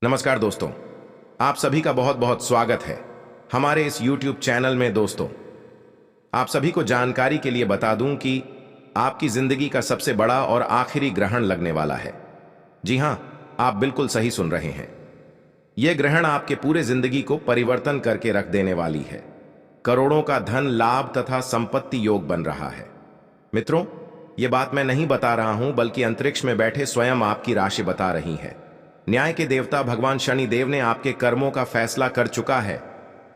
नमस्कार दोस्तों, आप सभी का बहुत बहुत स्वागत है हमारे इस YouTube चैनल में। दोस्तों, आप सभी को जानकारी के लिए बता दूं कि आपकी जिंदगी का सबसे बड़ा और आखिरी ग्रहण लगने वाला है। जी हां, आप बिल्कुल सही सुन रहे हैं। यह ग्रहण आपके पूरे जिंदगी को परिवर्तन करके रख देने वाली है। करोड़ों का धन लाभ तथा संपत्ति योग बन रहा है। मित्रों, यह बात मैं नहीं बता रहा हूं, बल्कि अंतरिक्ष में बैठे स्वयं आपकी राशि बता रही है। न्याय के देवता भगवान शनि देव ने आपके कर्मों का फैसला कर चुका है।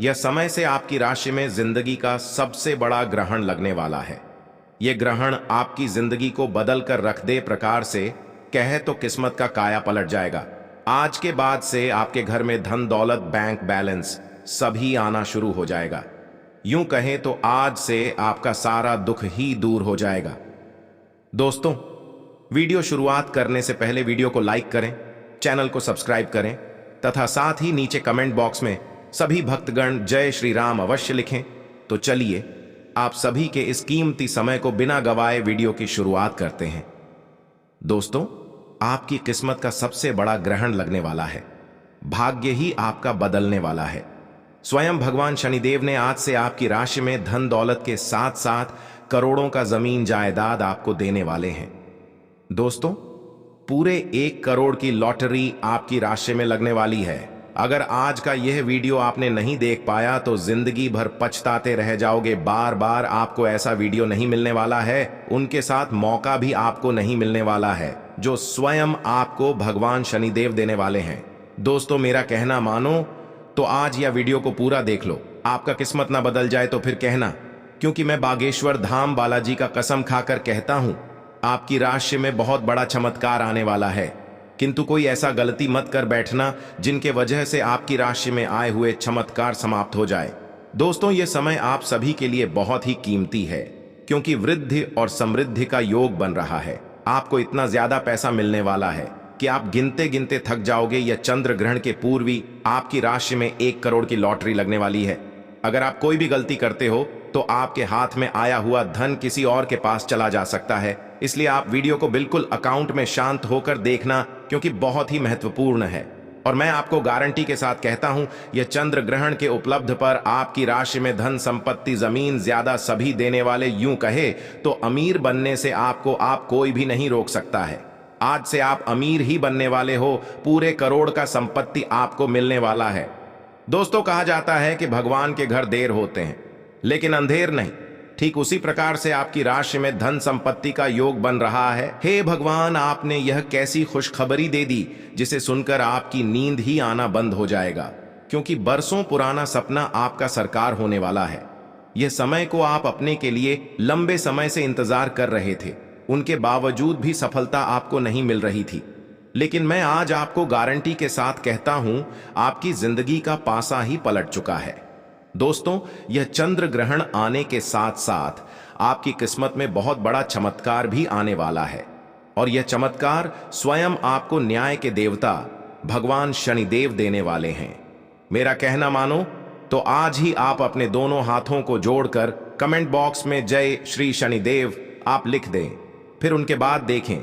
यह समय से आपकी राशि में जिंदगी का सबसे बड़ा ग्रहण लगने वाला है। यह ग्रहण आपकी जिंदगी को बदल कर रख दे प्रकार से कहे तो किस्मत का काया पलट जाएगा। आज के बाद से आपके घर में धन दौलत बैंक बैलेंस सभी आना शुरू हो जाएगा। यूं कहें तो आज से आपका सारा दुख ही दूर हो जाएगा। दोस्तों, वीडियो शुरुआत करने से पहले वीडियो को लाइक करें, चैनल को सब्सक्राइब करें तथा साथ ही नीचे कमेंट बॉक्स में सभी भक्तगण जय श्री राम अवश्य लिखें। तो चलिए आप सभी के इस कीमती समय को बिना गवाए वीडियो की शुरुआत करते हैं। दोस्तों, आपकी किस्मत का सबसे बड़ा ग्रहण लगने वाला है। भाग्य ही आपका बदलने वाला है। स्वयं भगवान शनिदेव ने आज से आपकी राशि में धन दौलत के साथ साथ करोड़ों का जमीन जायदाद आपको देने वाले हैं। दोस्तों, पूरे 1 करोड़ की लॉटरी आपकी राशि में लगने वाली है। अगर आज का यह वीडियो आपने नहीं देख पाया तो जिंदगी भर पछताते रह जाओगे। बार बार आपको ऐसा वीडियो नहीं मिलने वाला है, उनके साथ मौका भी आपको नहीं मिलने वाला है जो स्वयं आपको भगवान शनिदेव देने वाले हैं। दोस्तों, मेरा कहना मानो तो आज यह वीडियो को पूरा देख लो। आपका किस्मत ना बदल जाए तो फिर कहना, क्योंकि मैं बागेश्वर धाम बालाजी का कसम खाकर कहता हूं, आपकी राशि में बहुत बड़ा चमत्कार आने वाला है। किंतु कोई ऐसा गलती मत कर बैठना जिनके वजह से आपकी राशि में आए हुए चमत्कार समाप्त हो जाए। दोस्तों, यह समय आप सभी के लिए बहुत ही कीमती है, क्योंकि वृद्धि और समृद्धि का योग बन रहा है। आपको इतना ज्यादा पैसा मिलने वाला है कि आप गिनते गिनते थक जाओगे। यह चंद्र ग्रहण के पूर्व ही आपकी राशि में 1 करोड़ की लॉटरी लगने वाली है। अगर आप कोई भी गलती करते हो तो आपके हाथ में आया हुआ धन किसी और के पास चला जा सकता है। इसलिए आप वीडियो को बिल्कुल अकाउंट में शांत होकर देखना, क्योंकि बहुत ही महत्वपूर्ण है। और मैं आपको गारंटी के साथ कहता हूं, यह चंद्र ग्रहण के उपलब्ध पर आपकी राशि में धन संपत्ति जमीन ज्यादा सभी देने वाले। यूं कहे तो अमीर बनने से आपको कोई भी नहीं रोक सकता है। आज से आप अमीर ही बनने वाले हो। पूरे करोड़ का संपत्ति आपको मिलने वाला है। दोस्तों, कहा जाता है कि भगवान के घर देर होते हैं लेकिन अंधेर नहीं। ठीक उसी प्रकार से आपकी राशि में धन संपत्ति का योग बन रहा है। हे भगवान, आपने यह कैसी खुशखबरी दे दी जिसे सुनकर आपकी नींद ही आना बंद हो जाएगा, क्योंकि बरसों पुराना सपना आपका साकार होने वाला है। यह समय को आप अपने के लिए लंबे समय से इंतजार कर रहे थे, उनके बावजूद भी सफलता आपको नहीं मिल रही थी। लेकिन मैं आज आपको गारंटी के साथ कहता हूं, आपकी जिंदगी का पासा ही पलट चुका है। दोस्तों, यह चंद्र ग्रहण आने के साथ साथ आपकी किस्मत में बहुत बड़ा चमत्कार भी आने वाला है। और यह चमत्कार स्वयं आपको न्याय के देवता भगवान शनिदेव देने वाले हैं। मेरा कहना मानो तो आज ही आप अपने दोनों हाथों को जोड़कर कमेंट बॉक्स में जय श्री शनिदेव आप लिख दें। फिर उनके बाद देखें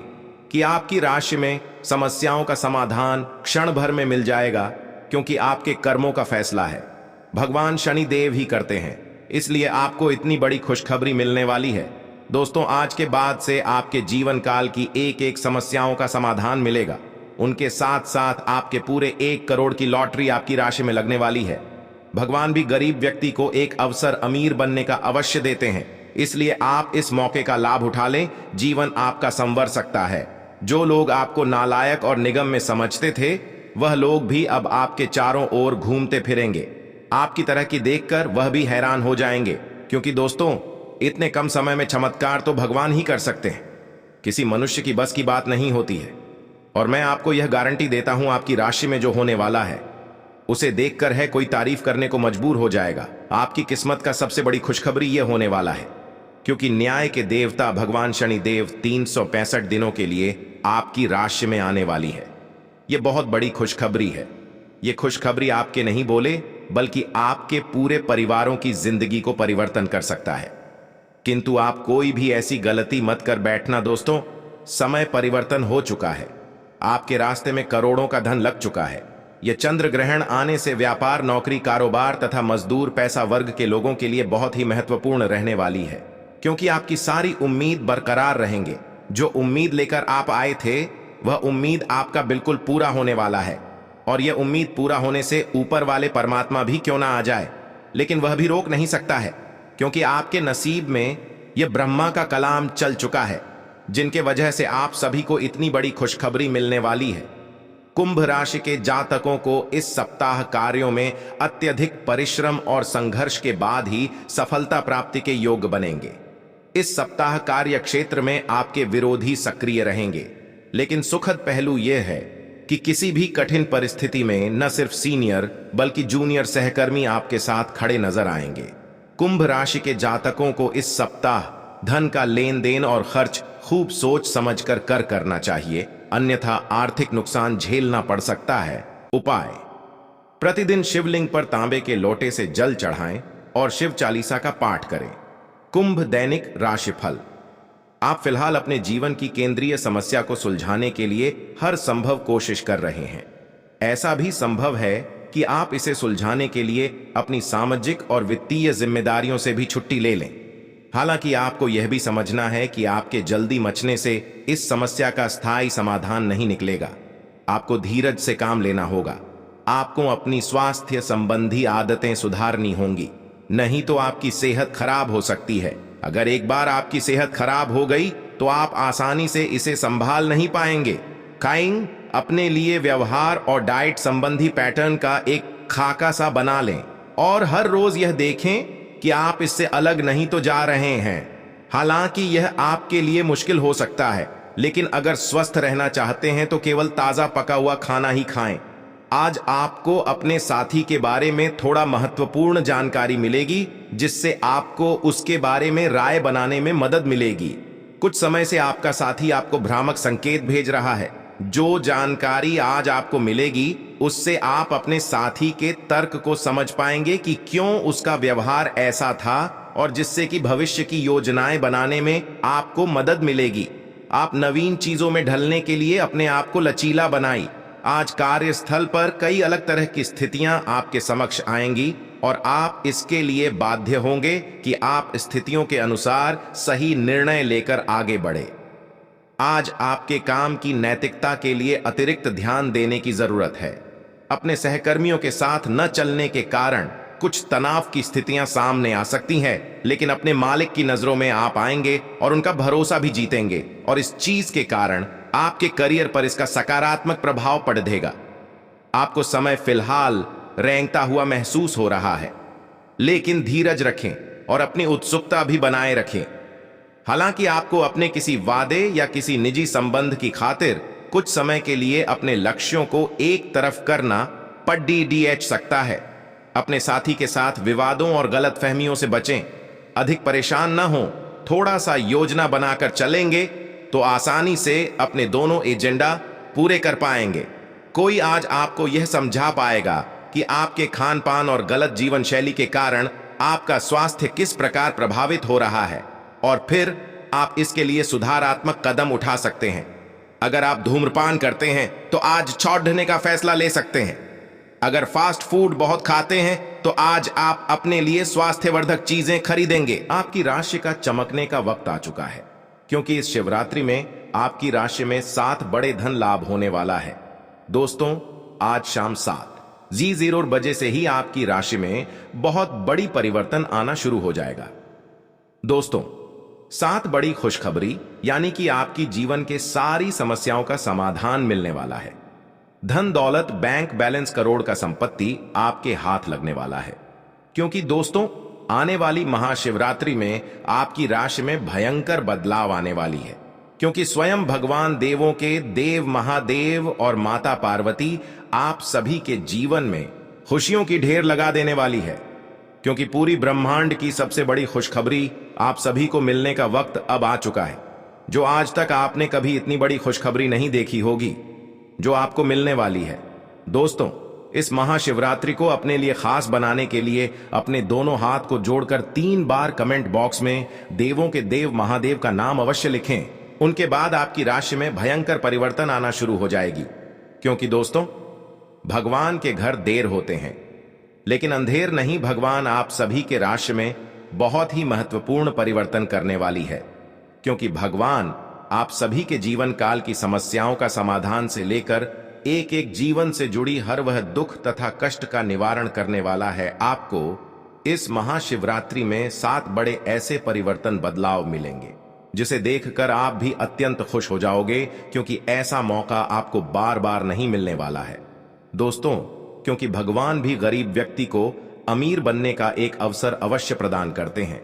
कि आपकी राशि में समस्याओं का समाधान क्षण भर में मिल जाएगा, क्योंकि आपके कर्मों का फैसला है भगवान शनि देव ही करते हैं। इसलिए आपको इतनी बड़ी खुशखबरी मिलने वाली है। दोस्तों, आज के बाद से आपके जीवन काल की एक एक समस्याओं का समाधान मिलेगा। उनके साथ साथ आपके पूरे 1 करोड़ की लॉटरी आपकी राशि में लगने वाली है। भगवान भी गरीब व्यक्ति को एक अवसर अमीर बनने का अवश्य देते हैं। इसलिए आप इस मौके का लाभ उठा लें। जीवन आपका संवर सकता है। जो लोग आपको नालायक और निगम में समझते थे, वह लोग भी अब आपके चारों ओर घूमते फिरेंगे। आपकी तरह की देखकर वह भी हैरान हो जाएंगे, क्योंकि दोस्तों, इतने कम समय में चमत्कार तो भगवान ही कर सकते हैं। किसी मनुष्य की बस की बात नहीं होती है। और मैं आपको यह गारंटी देता हूं, आपकी राशि में जो होने वाला है उसे देखकर है कोई तारीफ करने को मजबूर हो जाएगा। आपकी किस्मत का सबसे बड़ी खुशखबरी यह होने वाला है, क्योंकि न्याय के देवता भगवान शनिदेव 365 दिनों के लिए आपकी राशि में आने वाली है। यह बहुत बड़ी खुशखबरी है। यह खुशखबरी आपके नहीं बोले बल्कि आपके पूरे परिवारों की जिंदगी को परिवर्तन कर सकता है। किंतु आप कोई भी ऐसी गलती मत कर बैठना। दोस्तों, समय परिवर्तन हो चुका है। आपके रास्ते में करोड़ों का धन लग चुका है। यह चंद्र ग्रहण आने से व्यापार, नौकरी, कारोबार तथा मजदूर पैसा वर्ग के लोगों के लिए बहुत ही महत्वपूर्ण रहने वाली है, क्योंकि आपकी सारी उम्मीद बरकरार रहेंगे। जो उम्मीद लेकर आप आए थे वह उम्मीद आपका बिल्कुल पूरा होने वाला है, और यह उम्मीद पूरा होने से ऊपर वाले परमात्मा भी क्यों ना आ जाए, लेकिन वह भी रोक नहीं सकता है, क्योंकि आपके नसीब में यह ब्रह्मा का कलाम चल चुका है, जिनके वजह से आप सभी को इतनी बड़ी खुशखबरी मिलने वाली है। कुंभ राशि के जातकों को इस सप्ताह कार्यों में अत्यधिक परिश्रम और संघर्ष के बाद ही सफलता प्राप्ति के योग बनेंगे। इस सप्ताह कार्य क्षेत्र में आपके विरोधी सक्रिय रहेंगे, लेकिन सुखद पहलू यह है कि किसी भी कठिन परिस्थिति में न सिर्फ सीनियर बल्कि जूनियर सहकर्मी आपके साथ खड़े नजर आएंगे। कुंभ राशि के जातकों को इस सप्ताह धन का लेन देन और खर्च खूब सोच समझकर करना चाहिए, अन्यथा आर्थिक नुकसान झेलना पड़ सकता है। उपाय: प्रतिदिन शिवलिंग पर तांबे के लोटे से जल चढ़ाएं और शिव चालीसा का पाठ करें। कुंभ दैनिक राशिफल: आप फिलहाल अपने जीवन की केंद्रीय समस्या को सुलझाने के लिए हर संभव कोशिश कर रहे हैं। ऐसा भी संभव है कि आप इसे सुलझाने के लिए अपनी सामाजिक और वित्तीय जिम्मेदारियों से भी छुट्टी ले लें। हालांकि आपको यह भी समझना है कि आपके जल्दी मचने से इस समस्या का स्थायी समाधान नहीं निकलेगा। आपको धीरज से काम लेना होगा। आपको अपनी स्वास्थ्य संबंधी आदतें सुधारनी होंगी, नहीं तो आपकी सेहत खराब हो सकती है। अगर एक बार आपकी सेहत खराब हो गई तो आप आसानी से इसे संभाल नहीं पाएंगे। काइंग अपने लिए व्यवहार और डाइट संबंधी पैटर्न का एक खाका सा बना लें और हर रोज यह देखें कि आप इससे अलग नहीं तो जा रहे हैं। हालांकि यह आपके लिए मुश्किल हो सकता है, लेकिन अगर स्वस्थ रहना चाहते हैं तो केवल ताजा पका हुआ खाना ही खाएं। आज आपको अपने साथी के बारे में थोड़ा महत्वपूर्ण जानकारी मिलेगी, जिससे आपको उसके बारे में राय बनाने में मदद मिलेगी। कुछ समय से आपका साथी आपको भ्रामक संकेत भेज रहा है। जो जानकारी आज आपको मिलेगी उससे आप अपने साथी के तर्क को समझ पाएंगे कि क्यों उसका व्यवहार ऐसा था, और जिससे कि भविष्य की योजनाएं बनाने में आपको मदद मिलेगी। आप नवीन चीजों में ढलने के लिए अपने आप को लचीला बनाई। आज कार्यस्थल पर कई अलग तरह की स्थितियां आपके समक्ष आएंगी और आप इसके लिए बाध्य होंगे कि आप स्थितियों के अनुसार सही निर्णय लेकर आगे बढ़े। आज आपके काम की नैतिकता के लिए अतिरिक्त ध्यान देने की जरूरत है। अपने सहकर्मियों के साथ न चलने के कारण कुछ तनाव की स्थितियां सामने आ सकती हैं, लेकिन अपने मालिक की नजरों में आप आएंगे और उनका भरोसा भी जीतेंगे, और इस चीज के कारण आपके करियर पर इसका सकारात्मक प्रभाव पड़ेगा। आपको समय फिलहाल रेंगता हुआ महसूस हो रहा है, लेकिन धीरज रखें और अपनी उत्सुकता भी बनाए रखें। हालांकि आपको अपने किसी वादे या किसी निजी संबंध की खातिर कुछ समय के लिए अपने लक्ष्यों को एक तरफ करना पड़ सकता है। अपने साथी के साथ विवादों और गलतफहमियों से बचें। अधिक परेशान न हो। थोड़ा सा योजना बनाकर चलेंगे तो आसानी से अपने दोनों एजेंडा पूरे कर पाएंगे। कोई आज आपको यह समझा पाएगा कि आपके खान पान और गलत जीवन शैली के कारण आपका स्वास्थ्य किस प्रकार प्रभावित हो रहा है, और फिर आप इसके लिए सुधारात्मक कदम उठा सकते हैं। अगर आप धूम्रपान करते हैं तो आज छोड़ने का फैसला ले सकते हैं। अगर फास्ट फूड बहुत खाते हैं तो आज आप अपने लिए स्वास्थ्यवर्धक चीजें खरीदेंगे। आपकी राशि का चमकने का वक्त आ चुका है, क्योंकि इस शिवरात्रि में आपकी राशि में 7 बड़े धन लाभ होने वाला है। दोस्तों, आज शाम 7:00 बजे से ही आपकी राशि में बहुत बड़ी परिवर्तन आना शुरू हो जाएगा। दोस्तों, 7 बड़ी खुशखबरी, यानी कि आपकी जीवन के सारी समस्याओं का समाधान मिलने वाला है। धन दौलत, बैंक बैलेंस, करोड़ का संपत्ति आपके हाथ लगने वाला है, क्योंकि दोस्तों, आने वाली महाशिवरात्रि में आपकी राशि में भयंकर बदलाव आने वाली है, क्योंकि स्वयं भगवान देवों के देव महादेव और माता पार्वती आप सभी के जीवन में खुशियों की ढेर लगा देने वाली है। क्योंकि पूरी ब्रह्मांड की सबसे बड़ी खुशखबरी आप सभी को मिलने का वक्त अब आ चुका है। जो आज तक आपने कभी इतनी बड़ी खुशखबरी नहीं देखी होगी, जो आपको मिलने वाली है। दोस्तों, इस महाशिवरात्रि को अपने लिए खास बनाने के लिए अपने दोनों हाथ को जोड़कर 3 बार कमेंट बॉक्स में देवों के देव महादेव का नाम अवश्य लिखें। उनके बाद आपकी राशि में भयंकर परिवर्तन आना शुरू हो जाएगी। क्योंकि दोस्तों, भगवान के घर देर होते हैं, लेकिन अंधेर नहीं, भगवान आप सभी के राशि में बहुत ही महत्वपूर्ण परिवर्तन करने वाली है, क्योंकि भगवान आप सभी के जीवन काल की समस्याओं का समाधान से लेकर एक एक जीवन से जुड़ी हर वह दुख तथा कष्ट का निवारण करने वाला है। आपको इस महाशिवरात्रि में 7 बड़े ऐसे परिवर्तन बदलाव मिलेंगे जिसे देखकर आप भी अत्यंत खुश हो जाओगे, क्योंकि ऐसा मौका आपको बार बार नहीं मिलने वाला है दोस्तों। क्योंकि भगवान भी गरीब व्यक्ति को अमीर बनने का एक अवसर अवश्य प्रदान करते हैं,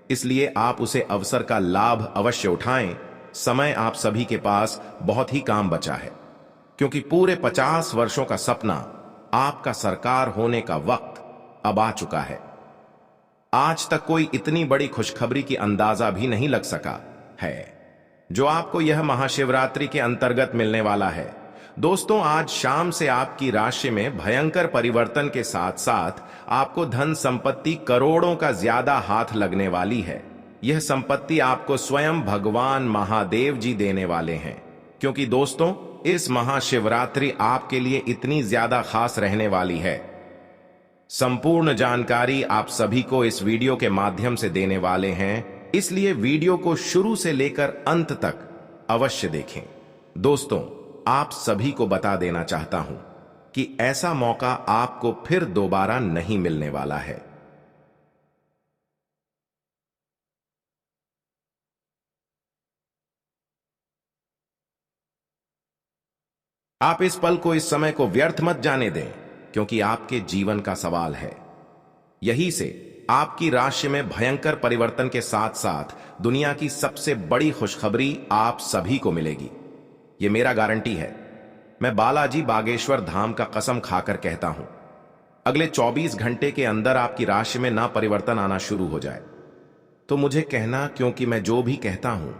इसलिए आप उसे अवसर का लाभ अवश्य उठाएं। समय आप सभी के पास बहुत ही काम बचा है, क्योंकि पूरे 50 वर्षों का सपना आपका सरकार होने का वक्त अब आ चुका है। आज तक कोई इतनी बड़ी खुशखबरी की अंदाजा भी नहीं लग सका है जो आपको यह महाशिवरात्रि के अंतर्गत मिलने वाला है दोस्तों। आज शाम से आपकी राशि में भयंकर परिवर्तन के साथ साथ आपको धन संपत्ति करोड़ों का ज्यादा हाथ लगने वाली है। यह संपत्ति आपको स्वयं भगवान महादेव जी देने वाले हैं, क्योंकि दोस्तों इस महाशिवरात्रि आपके लिए इतनी ज्यादा खास रहने वाली है। संपूर्ण जानकारी आप सभी को इस वीडियो के माध्यम से देने वाले हैं, इसलिए वीडियो को शुरू से लेकर अंत तक अवश्य देखें। दोस्तों आप सभी को बता देना चाहता हूं कि ऐसा मौका आपको फिर दोबारा नहीं मिलने वाला है। आप इस पल को, इस समय को व्यर्थ मत जाने दें, क्योंकि आपके जीवन का सवाल है। यही से आपकी राशि में भयंकर परिवर्तन के साथ साथ दुनिया की सबसे बड़ी खुशखबरी आप सभी को मिलेगी। यह मेरा गारंटी है। मैं बालाजी बागेश्वर धाम का कसम खाकर कहता हूं, अगले 24 घंटे के अंदर आपकी राशि में ना परिवर्तन आना शुरू हो जाए तो मुझे कहना, क्योंकि मैं जो भी कहता हूं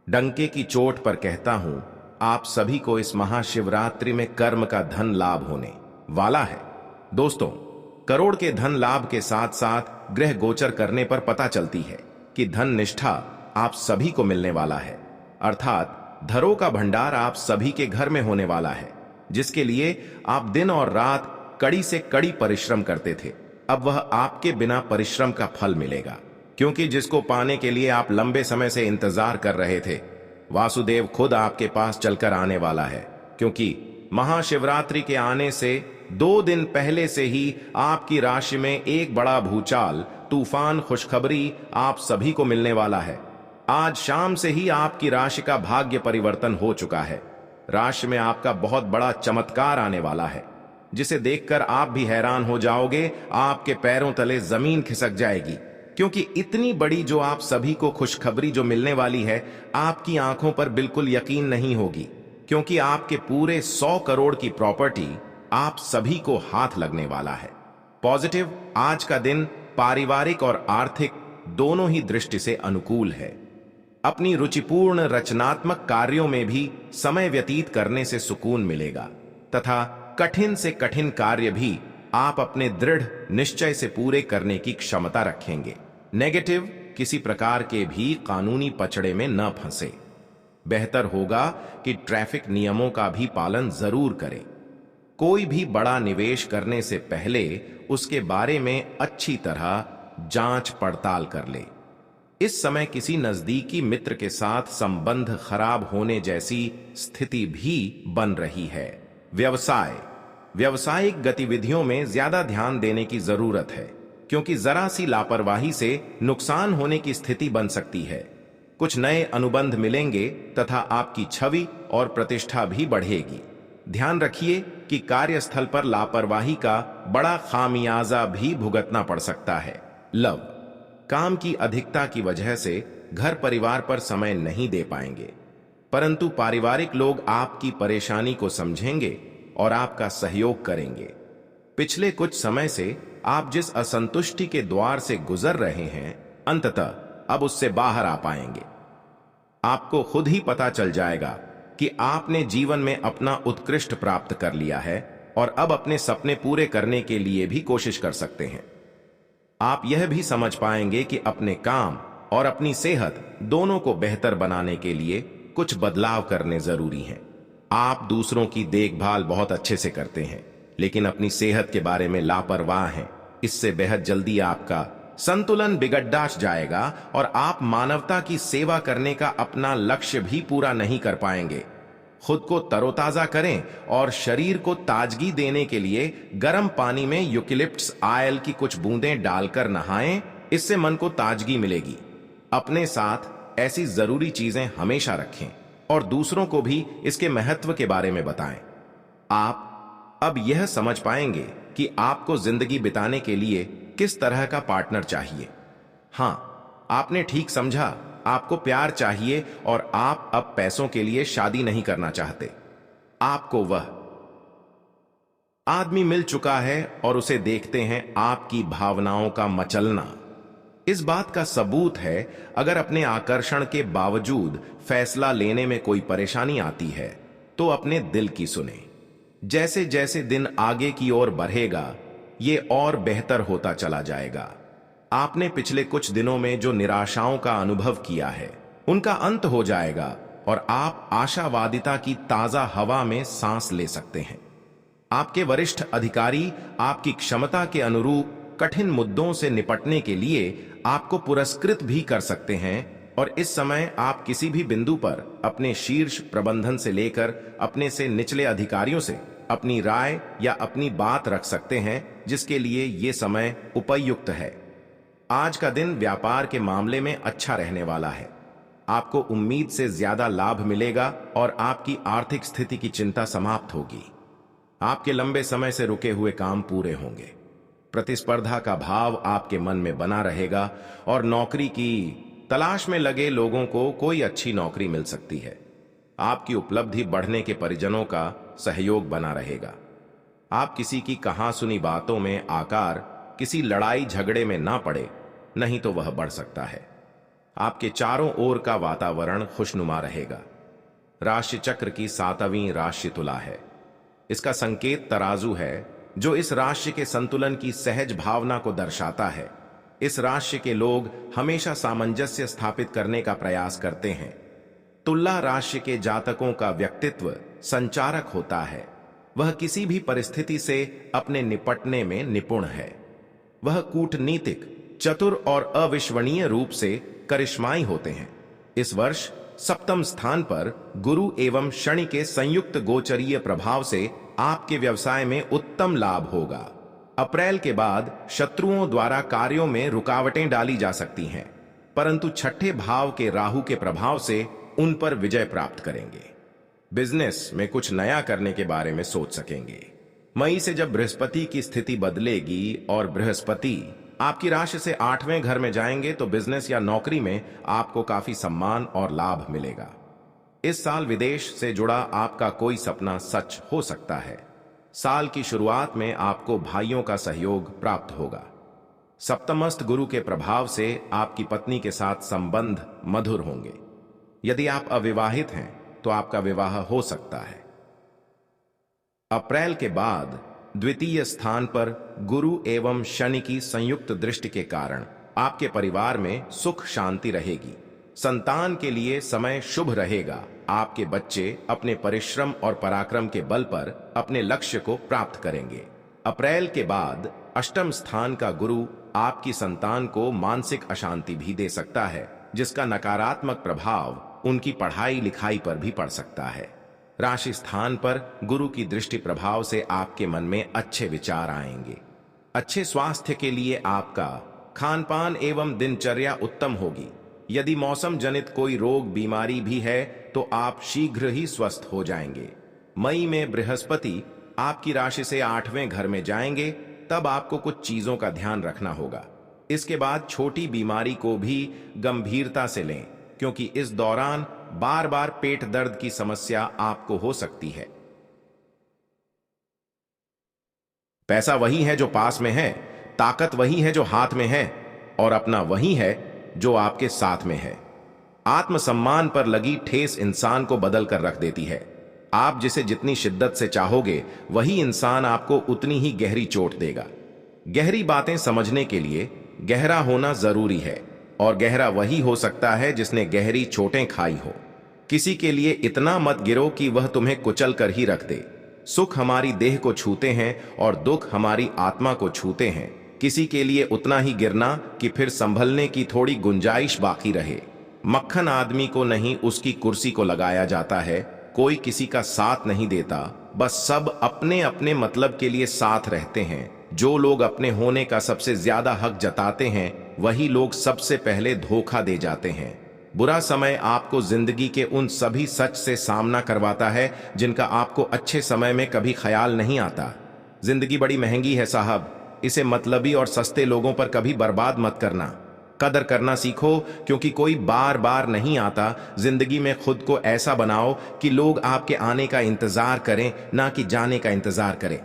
डंके की चोट पर कहता हूं। आप सभी को इस महाशिवरात्रि में कर्म का धन लाभ होने वाला है दोस्तों। करोड़ के धन लाभ के साथ साथ ग्रह गोचर करने पर पता चलती है कि धन निष्ठा आप सभी को मिलने वाला है, अर्थात धरों का भंडार आप सभी के घर में होने वाला है, जिसके लिए आप दिन और रात कड़ी से कड़ी परिश्रम करते थे। अब वह आपके बिना परिश्रम का फल मिलेगा, क्योंकि जिसको पाने के लिए आप लंबे समय से इंतजार कर रहे थे, वासुदेव खुद आपके पास चलकर आने वाला है। क्योंकि महाशिवरात्रि के आने से 2 दिन पहले से ही आपकी राशि में एक बड़ा भूचाल, तूफान, खुशखबरी आप सभी को मिलने वाला है। आज शाम से ही आपकी राशि का भाग्य परिवर्तन हो चुका है। राशि में आपका बहुत बड़ा चमत्कार आने वाला है, जिसे देखकर आप भी हैरान हो जाओगे। आपके पैरों तले जमीन खिसक जाएगी, क्योंकि इतनी बड़ी जो आप सभी को खुशखबरी जो मिलने वाली है, आपकी आंखों पर बिल्कुल यकीन नहीं होगी, क्योंकि आपके पूरे 100 करोड़ की प्रॉपर्टी आप सभी को हाथ लगने वाला है। पॉजिटिव, आज का दिन पारिवारिक और आर्थिक दोनों ही दृष्टि से अनुकूल है। अपनी रुचिपूर्ण रचनात्मक कार्यों में भी समय व्यतीत करने से सुकून मिलेगा तथा कठिन से कठिन कार्य भी आप अपने दृढ़ निश्चय से पूरे करने की क्षमता रखेंगे। नेगेटिव, किसी प्रकार के भी कानूनी पचड़े में न फंसे। बेहतर होगा कि ट्रैफिक नियमों का भी पालन जरूर करें। कोई भी बड़ा निवेश करने से पहले उसके बारे में अच्छी तरह जांच पड़ताल कर ले। इस समय किसी नजदीकी मित्र के साथ संबंध खराब होने जैसी स्थिति भी बन रही है। व्यवसाय, व्यावसायिक गतिविधियों में ज्यादा ध्यान देने की जरूरत है, क्योंकि जरा सी लापरवाही से नुकसान होने की स्थिति बन सकती है। कुछ नए अनुबंध मिलेंगे तथा आपकी छवि और प्रतिष्ठा भी बढ़ेगी। ध्यान रखिए कि कार्यस्थल पर लापरवाही का बड़ा खामियाजा भी भुगतना पड़ सकता है। लव, काम की अधिकता की वजह से घर परिवार पर समय नहीं दे पाएंगे, परंतु पारिवारिक लोग आपकी परेशानी को समझेंगे और आपका सहयोग करेंगे। पिछले कुछ समय से आप जिस असंतुष्टि के द्वार से गुजर रहे हैं, अंततः अब उससे बाहर आ पाएंगे। आपको खुद ही पता चल जाएगा कि आपने जीवन में अपना उत्कृष्ट प्राप्त कर लिया है और अब अपने सपने पूरे करने के लिए भी कोशिश कर सकते हैं। आप यह भी समझ पाएंगे कि अपने काम और अपनी सेहत दोनों को बेहतर बनाने के लिए कुछ बदलाव करने जरूरी हैं। आप दूसरों की देखभाल बहुत अच्छे से करते हैं, लेकिन अपनी सेहत के बारे में लापरवाह हैं। इससे बेहद जल्दी आपका संतुलन बिगड़ जाएगा और आप मानवता की सेवा करने का अपना लक्ष्य भी पूरा नहीं कर पाएंगे। खुद को तरोताजा करें और शरीर को ताजगी देने के लिए गर्म पानी में यूकेलिप्टस ऑयल की कुछ बूंदें डालकर नहाएं। इससे मन को ताजगी मिलेगी। अपने साथ ऐसी जरूरी चीजें हमेशा रखें और दूसरों को भी इसके महत्व के बारे में बताएं। आप अब यह समझ पाएंगे कि आपको जिंदगी बिताने के लिए किस तरह का पार्टनर चाहिए। हां, आपने ठीक समझा, आपको प्यार चाहिए और आप अब पैसों के लिए शादी नहीं करना चाहते। आपको वह आदमी मिल चुका है और उसे देखते हैं आपकी भावनाओं का मचलना। इस बात का सबूत है, अगर अपने आकर्षण के बावजूद फैसला लेने में कोई परेशानी आती है तो अपने दिल की सुने। जैसे जैसे दिन आगे की ओर बढ़ेगा ये और बेहतर होता चला जाएगा। आपने पिछले कुछ दिनों में जो निराशाओं का अनुभव किया है उनका अंत हो जाएगा और आप आशावादिता की ताजा हवा में सांस ले सकते हैं। आपके वरिष्ठ अधिकारी आपकी क्षमता के अनुरूप कठिन मुद्दों से निपटने के लिए आपको पुरस्कृत भी कर सकते हैं और इस समय आप किसी भी बिंदु पर अपने शीर्ष प्रबंधन से लेकर अपने से निचले अधिकारियों से अपनी राय या अपनी बात रख सकते हैं, जिसके लिए यह समय उपयुक्त है। आज का दिन व्यापार के मामले में अच्छा रहने वाला है। आपको उम्मीद से ज्यादा लाभ मिलेगा और आपकी आर्थिक स्थिति की चिंता समाप्त होगी। आपके लंबे समय से रुके हुए काम पूरे होंगे। प्रतिस्पर्धा का भाव आपके मन में बना रहेगा और नौकरी की तलाश में लगे लोगों को कोई अच्छी नौकरी मिल सकती है। आपकी उपलब्धि बढ़ने के परिजनों का सहयोग बना रहेगा। आप किसी की कहा सुनी बातों में आकर किसी लड़ाई झगड़े में ना पड़े, नहीं तो वह बढ़ सकता है। आपके चारों ओर का वातावरण खुशनुमा रहेगा। राशि चक्र की 7वीं राशि तुला है। इसका संकेत तराजू है, जो इस राशि के संतुलन की सहज भावना को दर्शाता है। इस राशि के लोग हमेशा सामंजस्य स्थापित करने का प्रयास करते हैं। तुला राशि के जातकों का व्यक्तित्व संचारक होता है। वह किसी भी परिस्थिति से अपने निपटने में निपुण है। वह कूटनीतिक, चतुर और अविश्वसनीय रूप से करिश्माई होते हैं। इस वर्ष 7वें स्थान पर गुरु एवं शनि के संयुक्त गोचरीय प्रभाव से आपके व्यवसाय में उत्तम लाभ होगा। अप्रैल के बाद शत्रुओं द्वारा कार्यों में रुकावटें डाली जा सकती हैं, परंतु छठे भाव के राहु के प्रभाव से उन पर विजय प्राप्त करेंगे। बिजनेस में कुछ नया करने के बारे में सोच सकेंगे। मई से जब बृहस्पति की स्थिति बदलेगी और बृहस्पति आपकी राशि से 8वें घर में जाएंगे तो बिजनेस या नौकरी में आपको काफी सम्मान और लाभ मिलेगा। इस साल विदेश से जुड़ा आपका कोई सपना सच हो सकता है। साल की शुरुआत में आपको भाइयों का सहयोग प्राप्त होगा। सप्तमस्त गुरु के प्रभाव से आपकी पत्नी के साथ संबंध मधुर होंगे। यदि आप अविवाहित हैं तो आपका विवाह हो सकता है। अप्रैल के बाद द्वितीय स्थान पर गुरु एवं शनि की संयुक्त दृष्टि के कारण आपके परिवार में सुख शांति रहेगी। संतान के लिए समय शुभ रहेगा। आपके बच्चे अपने परिश्रम और पराक्रम के बल पर अपने लक्ष्य को प्राप्त करेंगे। अप्रैल के बाद 8वें स्थान का गुरु आपकी संतान को मानसिक अशांति भी दे सकता है, जिसका नकारात्मक प्रभाव उनकी पढ़ाई लिखाई पर भी पड़ सकता है। राशि स्थान पर गुरु की दृष्टि प्रभाव से आपके मन में अच्छे विचार आएंगे। अच्छे स्वास्थ्य के लिए आपका खान पान एवं दिनचर्या उत्तम होगी। यदि मौसम जनित कोई रोग बीमारी भी है तो आप शीघ्र ही स्वस्थ हो जाएंगे। मई में बृहस्पति आपकी राशि से 8वें घर में जाएंगे, तब आपको कुछ चीजों का ध्यान रखना होगा। इसके बाद छोटी बीमारी को भी गंभीरता से लें, क्योंकि इस दौरान बार बार पेट दर्द की समस्या आपको हो सकती है। पैसा वही है जो पास में है, ताकत वही है जो हाथ में है, और अपना वही है जो आपके साथ में है। आत्मसम्मान पर लगी ठेस इंसान को बदल कर रख देती है। आप जिसे जितनी शिद्दत से चाहोगे, वही इंसान आपको उतनी ही गहरी चोट देगा। गहरी बातें समझने के लिए गहरा होना जरूरी है, और गहरा वही हो सकता है जिसने गहरी चोटें खाई हो। किसी के लिए इतना मत गिरो कि वह तुम्हें कुचल कर ही रख दे। सुख हमारी देह को छूते हैं और दुख हमारी आत्मा को छूते हैं। किसी के लिए उतना ही गिरना कि फिर संभलने की थोड़ी गुंजाइश बाकी रहे। मक्खन आदमी को नहीं, उसकी कुर्सी को लगाया जाता है। कोई किसी का साथ नहीं देता, बस सब अपने अपने मतलब के लिए साथ रहते हैं। जो लोग अपने होने का सबसे ज्यादा हक जताते हैं, वही लोग सबसे पहले धोखा दे जाते हैं। बुरा समय आपको जिंदगी के उन सभी सच से सामना करवाता है जिनका आपको अच्छे समय में कभी ख्याल नहीं आता। जिंदगी बड़ी महंगी है साहब, इसे मतलबी और सस्ते लोगों पर कभी बर्बाद मत करना। कदर करना सीखो, क्योंकि कोई बार बार नहीं आता। जिंदगी में खुद को ऐसा बनाओ कि लोग आपके आने का इंतजार करें, ना कि जाने का इंतजार करें।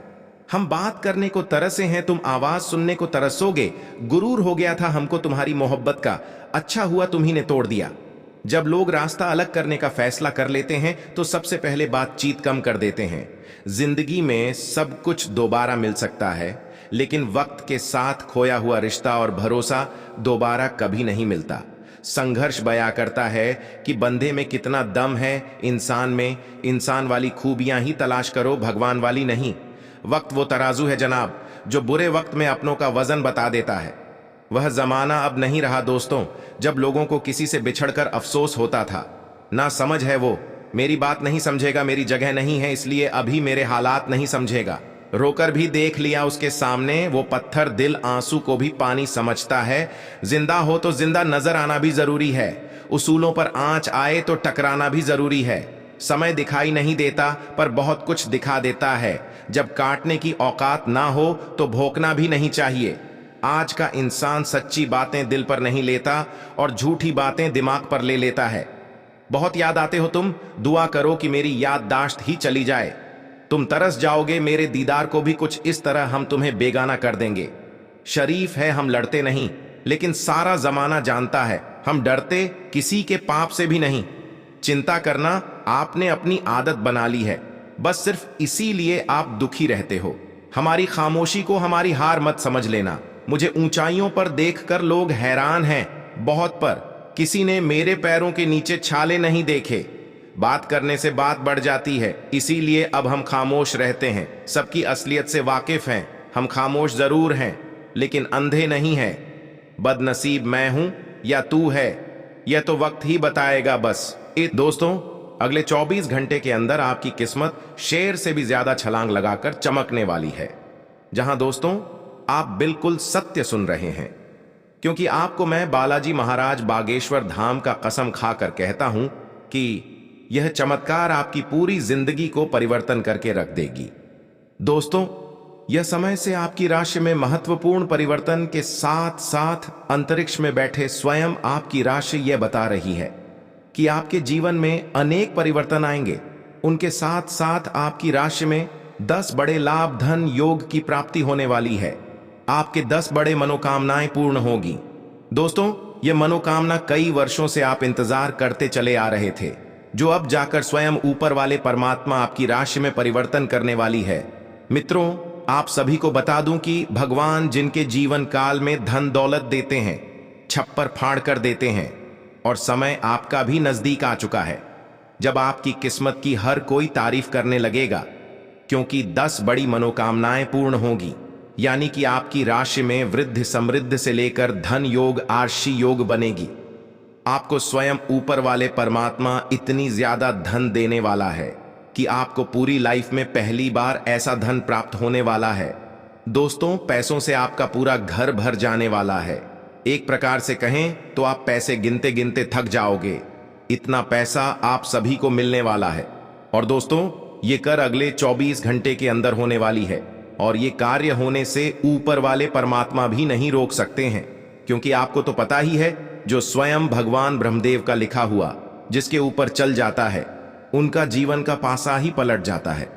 हम बात करने को तरसे हैं, तुम आवाज सुनने को तरसोगे। गुरूर हो गया था हमको तुम्हारी मोहब्बत का, अच्छा हुआ तुम्ही ने तोड़ दिया। जब लोग रास्ता अलग करने का फैसला कर लेते हैं तो सबसे पहले बातचीत कम कर देते हैं। जिंदगी में सब कुछ दोबारा मिल सकता है, लेकिन वक्त के साथ खोया हुआ रिश्ता और भरोसा दोबारा कभी नहीं मिलता। संघर्ष बयां करता है कि बंदे में कितना दम है, इंसान में। इंसान वाली खूबियां ही तलाश करो, भगवान वाली नहीं। वक्त वो तराजू है जनाब, जो बुरे वक्त में अपनों का वजन बता देता है। वह जमाना अब नहीं रहा दोस्तों, जब लोगों को किसी से बिछड़कर अफसोस होता था। ना समझ है वो, मेरी बात नहीं समझेगा, मेरी जगह नहीं है, इसलिए अभी मेरे हालात नहीं समझेगा। रोकर भी देख लिया उसके सामने, वो पत्थर दिल आंसू को भी पानी समझता है। जिंदा हो तो जिंदा नजर आना भी जरूरी है, उसूलों पर आंच आए तो टकराना भी जरूरी है। समय दिखाई नहीं देता, पर बहुत कुछ दिखा देता है। जब काटने की औकात ना हो तो भोंकना भी नहीं चाहिए। आज का इंसान सच्ची बातें दिल पर नहीं लेता और झूठी बातें दिमाग पर ले लेता है। बहुत याद आते हो तुम, दुआ करो कि मेरी याददाश्त ही चली जाए। तुम तरस जाओगे मेरे दीदार को भी, कुछ इस तरह हम तुम्हें बेगाना कर देंगे। शरीफ है हम लड़ते नहीं, लेकिन सारा जमाना जानता है हम डरते किसी के पाप से भी नहीं। चिंता करना आपने अपनी आदत बना ली है, बस सिर्फ इसीलिए आप दुखी रहते हो। हमारी खामोशी को हमारी हार मत समझ लेना। मुझे ऊंचाइयों पर देखकर लोग हैरान हैं, बहुत, पर किसी ने मेरे पैरों के नीचे छाले नहीं देखे। बात करने से बात बढ़ जाती है, इसीलिए अब हम खामोश रहते हैं। सबकी असलियत से वाकिफ हैं, हम खामोश जरूर हैं, लेकिन अंधे नहीं हैं। बदनसीब मैं हूं या तू है, यह तो वक्त ही बताएगा बस। दोस्तों, अगले 24 घंटे के अंदर आपकी किस्मत शेर से भी ज्यादा छलांग लगाकर चमकने वाली है। जहां दोस्तों आप बिल्कुल सत्य सुन रहे हैं, क्योंकि आपको मैं बालाजी महाराज बागेश्वर धाम का कसम खाकर कहता हूं कि यह चमत्कार आपकी पूरी जिंदगी को परिवर्तन करके रख देगी। दोस्तों, यह समय से आपकी राशि में महत्वपूर्ण परिवर्तन के साथ साथ अंतरिक्ष में बैठे स्वयं आपकी राशि यह बता रही है कि आपके जीवन में अनेक परिवर्तन आएंगे। उनके साथ साथ आपकी राशि में 10 बड़े लाभ, धन, योग की प्राप्ति होने वाली है। आपके 10 बड़े मनोकामनाएं पूर्ण होगी। दोस्तों, यह मनोकामना कई वर्षों से आप इंतजार करते चले आ रहे थे, जो अब जाकर स्वयं ऊपर वाले परमात्मा आपकी राशि में परिवर्तन करने वाली है। मित्रों, आप सभी को बता दूं कि भगवान जिनके जीवन काल में धन दौलत देते हैं, छप्पर फाड़ कर देते हैं, और समय आपका भी नजदीक आ चुका है जब आपकी किस्मत की हर कोई तारीफ करने लगेगा, क्योंकि 10 बड़ी मनोकामनाएं पूर्ण होगी। यानी कि आपकी राशि में वृद्धि समृद्धि से लेकर धन योग, आर्षी योग बनेगी। आपको स्वयं ऊपर वाले परमात्मा इतनी ज्यादा धन देने वाला है कि आपको पूरी लाइफ में पहली बार ऐसा धन प्राप्त होने वाला है। दोस्तों, पैसों से आपका पूरा घर भर जाने वाला है। एक प्रकार से कहें तो आप पैसे गिनते गिनते थक जाओगे, इतना पैसा आप सभी को मिलने वाला है। और दोस्तों, ये कर अगले 24 घंटे के अंदर होने वाली है, और ये कार्य होने से ऊपर वाले परमात्मा भी नहीं रोक सकते हैं, क्योंकि आपको तो पता ही है, जो स्वयं भगवान ब्रह्मदेव का लिखा हुआ जिसके ऊपर चल जाता है, उनका जीवन का पासा ही पलट जाता है।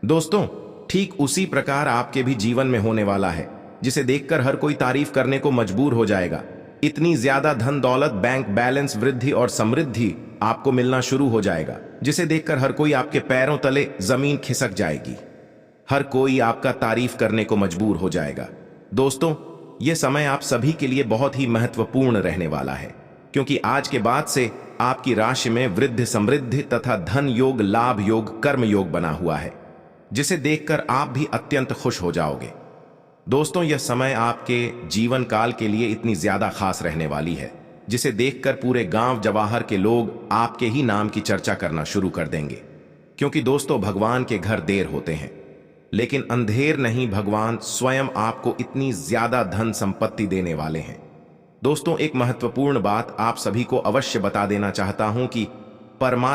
दोस्तों, ठीक उसी प्रकार आपके भी जीवन में होने वाला है, जिसे देखकर हर कोई तारीफ करने को मजबूर हो जाएगा। इतनी ज्यादा धन दौलत, बैंक बैलेंस, वृद्धि और समृद्धि आपको मिलना शुरू हो जाएगा, जिसे देखकर हर कोई आपके पैरों तले जमीन खिसक जाएगी। हर कोई आपका तारीफ करने को मजबूर हो जाएगा। दोस्तों, यह समय आप सभी के लिए बहुत ही महत्वपूर्ण रहने वाला है, क्योंकि आज के बाद से आपकी राशि में वृद्धि समृद्धि तथा धन योग, लाभ योग, कर्म योग बना हुआ है, जिसे देखकर आप भी अत्यंत खुश हो जाओगे। दोस्तों, यह समय आपके जीवन काल के लिए इतनी ज्यादा खास रहने वाली है, जिसे देखकर पूरे गांव जवाहर के लोग आपके ही नाम की चर्चा करना शुरू कर देंगे। क्योंकि दोस्तों, भगवान के घर देर होते हैं, लेकिन अंधेर नहीं, भगवान स्वयं आपको इतनी ज्यादा धन संपत्ति देने वाले हैं। दोस्तों, एक महत्वपूर्ण बात आप सभी को अवश्य बता देना चाहता हूं कि परमात्मा